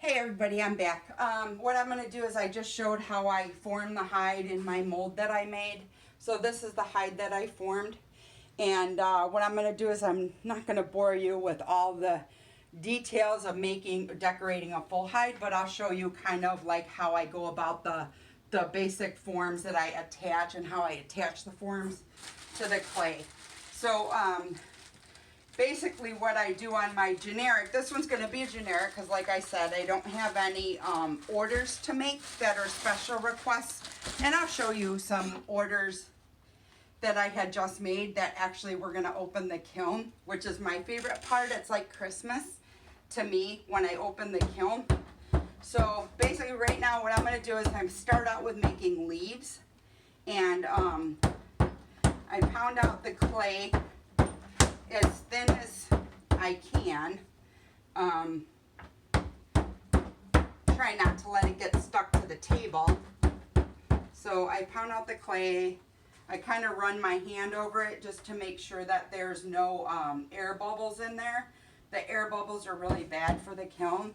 Hey everybody, I'm back. What I'm going to do is I just showed how I formed the hide in my mold that I made. So this is the hide that I formed. And what I'm going to do is I'm not going to bore you with all the details of decorating a full hide, but I'll show you kind of like how I go about the basic forms that I attach and how I attach the forms to the clay. So basically what I do on my generic, this one's going to be a generic because like I said, I don't have any orders to make that are special requests. And I'll show you some orders that I had just made that actually we're going to open the kiln, which is my favorite part. It's like Christmas to me when I open the kiln. So basically right now what I'm going to do is I start out with making leaves. And I pound out the clay as thin as I can. Try not to let it get stuck to the table. So I pound out the clay. I kind of run my hand over it just to make sure that there's no air bubbles in there. The air bubbles are really bad for the kiln.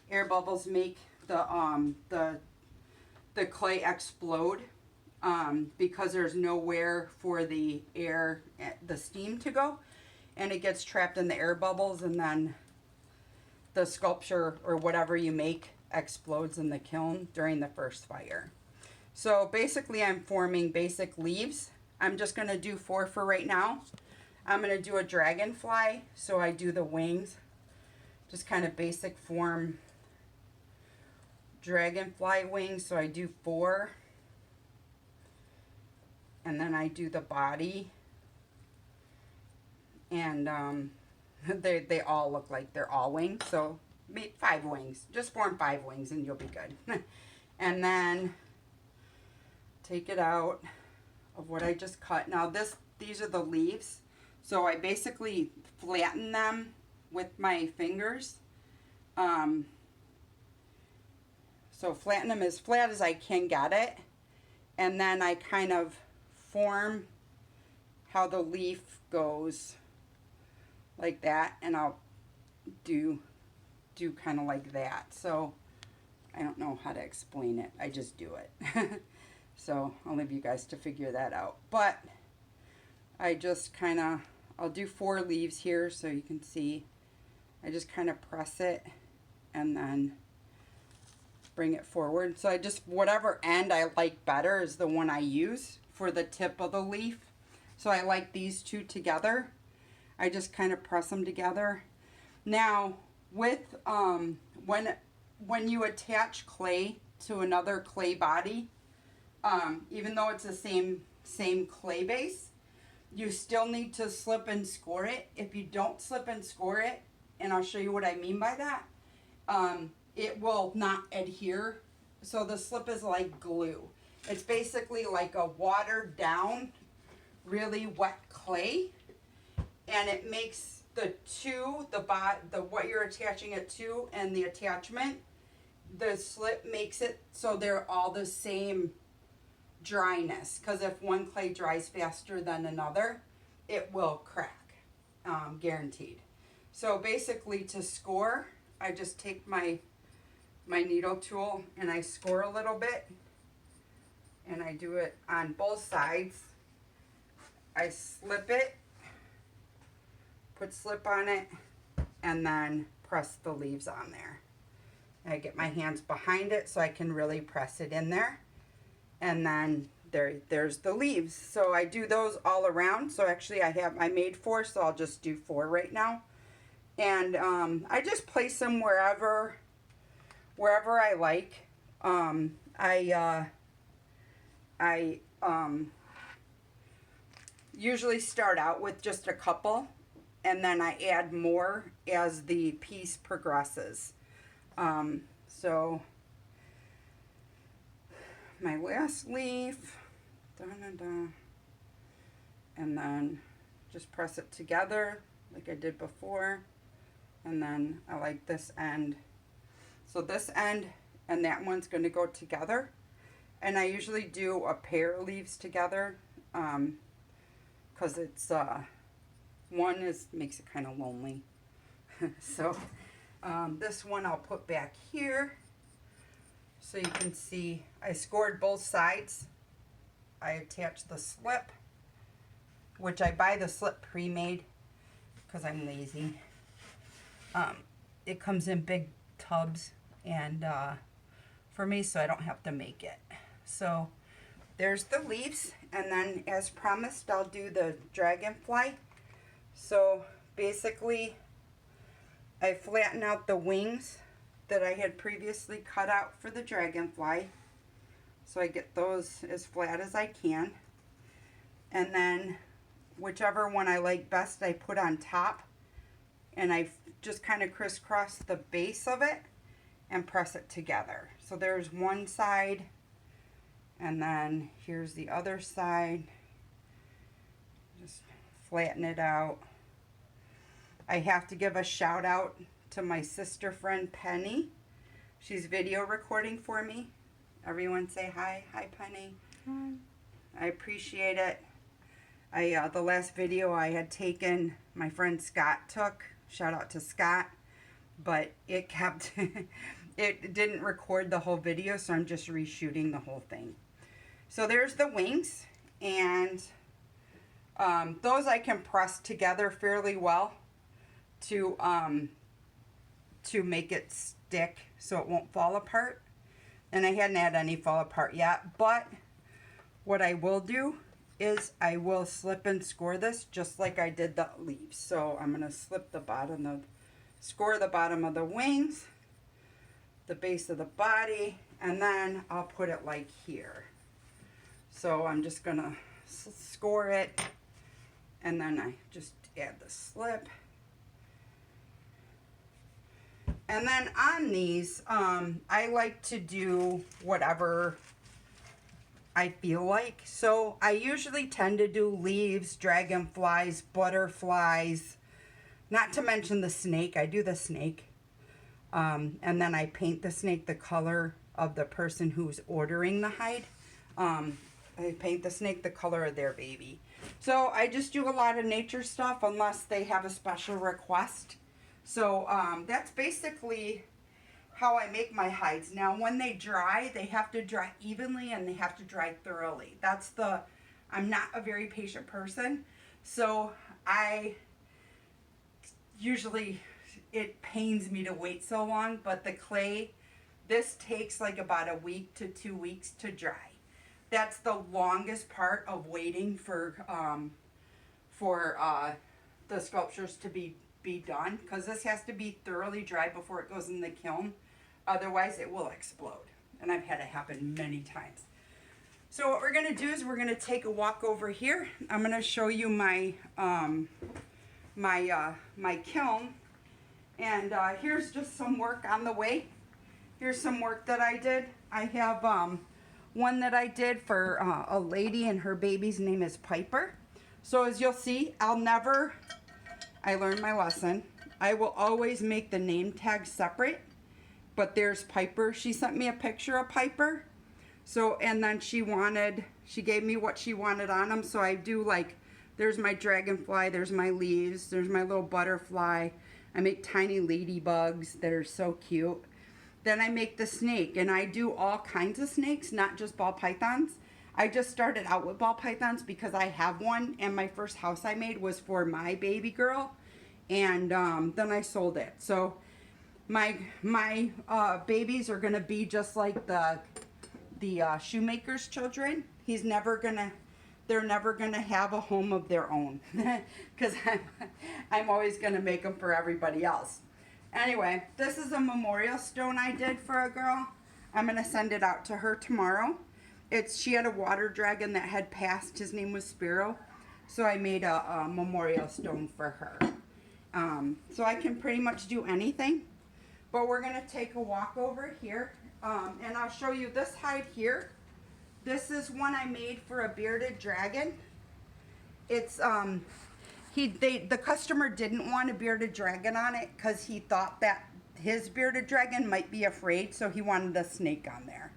Air bubbles make the clay explode because there's nowhere for the air, the steam to go. And it gets trapped in the air bubbles, and then the sculpture or whatever you make explodes in the kiln during the first fire. So basically I'm forming basic leaves. I'm just going to do 4 for right now. I'm going to do a dragonfly, so I do the wings. Just kind of basic form dragonfly wings, so I do 4. And then I do the body. And they all look like they're all wings, so make 5 wings. Just form 5 wings and you'll be good. And then take it out of what I just cut. Now these are the leaves, so I basically flatten them with my fingers. So flatten them as flat as I can get it, and then I kind of form how the leaf goes like that, and I'll do kind of like that. So I don't know how to explain it, I just do it. So I'll leave you guys to figure that out. But I just kind of, I'll do 4 leaves here so you can see. I just kind of press it and then bring it forward. So I just, whatever end I like better is the one I use for the tip of the leaf. So I like these 2 together. I just kind of press them together. Now with when you attach clay to another clay body, even though it's the same clay base, you still need to slip and score it. If you don't slip and score it, and I'll show you what I mean by that, it will not adhere. So the slip is like glue. It's basically like a watered down, really wet clay, and it makes the what you're attaching it to and the attachment, the slip makes it so they're all the same dryness, because if one clay dries faster than another, it will crack, guaranteed. So basically to score, I just take my needle tool and I score a little bit, and I do it on both sides. I slip it, put slip on it, and then press the leaves on there. And I get my hands behind it so I can really press it in there. And then there's the leaves. So I do those all around. So actually I made 4, so I'll just do 4 right now. And I just place them wherever I like. I usually start out with just a couple, and then I add more as the piece progresses. So my last leaf, and then just press it together like I did before, and then I like this end. So this end and that one's going to go together, and I usually do a pair of leaves together because it's one makes it kind of lonely. So This one I'll put back here so you can see I scored both sides. I attached the slip, which I buy the slip pre-made because I'm lazy. It comes in big tubs and for me, so I don't have to make it. So there's the leaves, and then as promised I'll do the dragonfly. So basically I flatten out the wings that I had previously cut out for the dragonfly, so I get those as flat as I can, and then whichever one I like best I put on top, and I just kind of crisscross the base of it and press it together. So there's one side, and then here's the other side. Just flatten it out. I have to give a shout out to my sister friend Penny. She's video recording for me. Everyone say hi. Hi, Penny. Hi. I appreciate it. The last video I had taken, my friend Scott took. Shout out to Scott. But it kept, it didn't record the whole video, so I'm just reshooting the whole thing. So there's the wings, and those I can press together fairly well to make it stick so it won't fall apart. And I hadn't had any fall apart yet, but what I will do is I will slip and score this just like I did the leaves. So I'm going to slip the bottom score the bottom of the wings, the base of the body, and then I'll put it like here. So I'm just going to score it, and then I just add the slip. And then on these, I like to do whatever I feel like. So I usually tend to do leaves, dragonflies, butterflies, not to mention the snake. I do the snake. And then I paint the snake the color of the person who's ordering the hide. I paint the snake the color of their baby. So I just do a lot of nature stuff unless they have a special request. So that's basically how I make my hides. Now when they dry, they have to dry evenly and they have to dry thoroughly. I'm not a very patient person, so it pains me to wait so long, but the clay, this takes like about a week to 2 weeks to dry. That's the longest part of waiting for the sculptures to be done, because this has to be thoroughly dry before it goes in the kiln. Otherwise it will explode, and I've had it happen many times. So what we're going to do is we're going to take a walk over here. I'm going to show you my my kiln, and here's just some work on the way. Here's some work that I did. I have one that I did for a lady, and her baby's name is Piper. So as you'll see, I learned my lesson. I will always make the name tag separate, but there's Piper. She sent me a picture of Piper. So, and then she gave me what she wanted on them. So I do, like, there's my dragonfly, there's my leaves, there's my little butterfly. I make tiny ladybugs that are so cute. Then I make the snake, and I do all kinds of snakes, not just ball pythons. I just started out with ball pythons because I have one, and my first house I made was for my baby girl, and then I sold it. So my babies are gonna be just like the shoemaker's children. They're never gonna have a home of their own, because I'm always gonna make them for everybody else. Anyway, this is a memorial stone I did for a girl. I'm gonna send it out to her tomorrow. She had a water dragon that had passed. His name was Spiro. So I made a memorial stone for her. So I can pretty much do anything. But we're going to take a walk over here. And I'll show you this hide here. This is one I made for a bearded dragon. It's the customer didn't want a bearded dragon on it because he thought that his bearded dragon might be afraid, so he wanted a snake on there.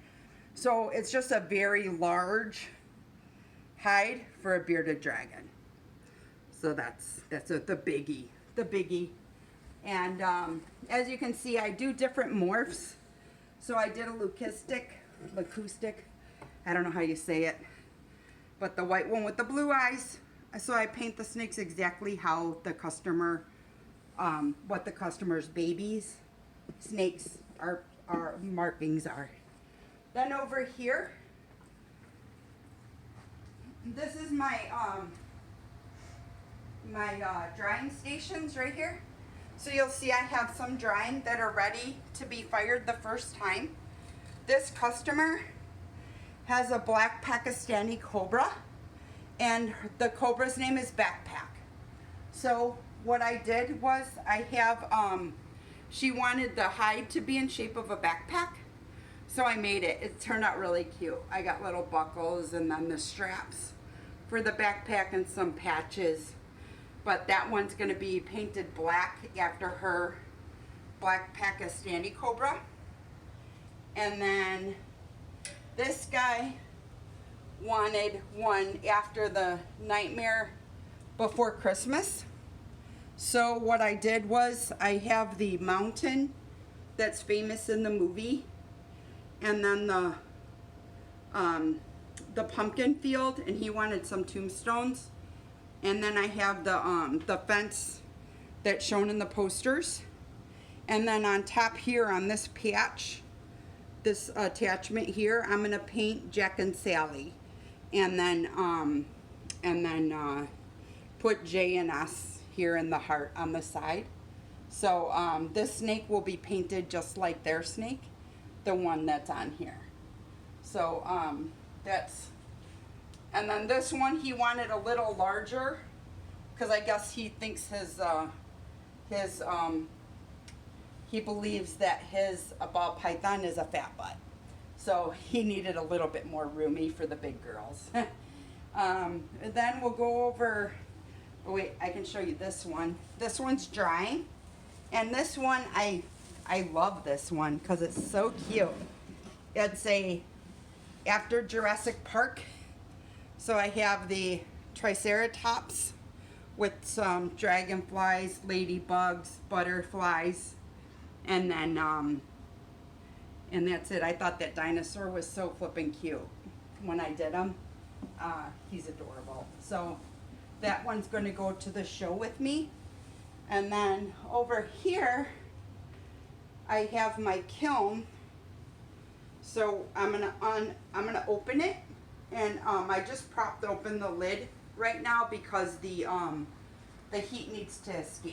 So it's just a very large hide for a bearded dragon. So that's the biggie. And as you can see, I do different morphs. So I did a leucistic, I don't know how you say it, but the white one with the blue eyes. So I paint the snakes exactly how the customer, what the customer's babies, snakes are markings are. Then over here, this is my drying stations right here. So you'll see I have some drying that are ready to be fired the first time. This customer has a black Pakistani cobra, and the cobra's name is Backpack. So what I did was I have, she wanted the hide to be in shape of a backpack. So I made it. It turned out really cute. I got little buckles and then the straps for the backpack and some patches. But that one's going to be painted black after her black Pakistani cobra. And then this guy wanted one after the Nightmare Before Christmas. So what I did was I have the mountain that's famous in the movie, and then the pumpkin field, and he wanted some tombstones. And then I have the fence that's shown in the posters. And then on top here on this patch, this attachment here, I'm gonna paint Jack and Sally, and then put J and S here in the heart on the side. So this snake will be painted just like their snake, the one that's on here. So that's, and then this one he wanted a little larger because I guess he thinks he believes that his ball python is a fat butt. So he needed a little bit more roomy for the big girls. Then we'll go over, oh wait, I can show you this one. This one's drying. And this one, I love this one because it's so cute. It's a after Jurassic Park. So I have the Triceratops with some dragonflies, ladybugs, butterflies, and then and that's it. I thought that dinosaur was so flippin' cute when I did him. He's adorable. So that one's going to go to the show with me. And then over here I have my kiln. So I'm gonna open it, and I just propped open the lid right now because the heat needs to escape.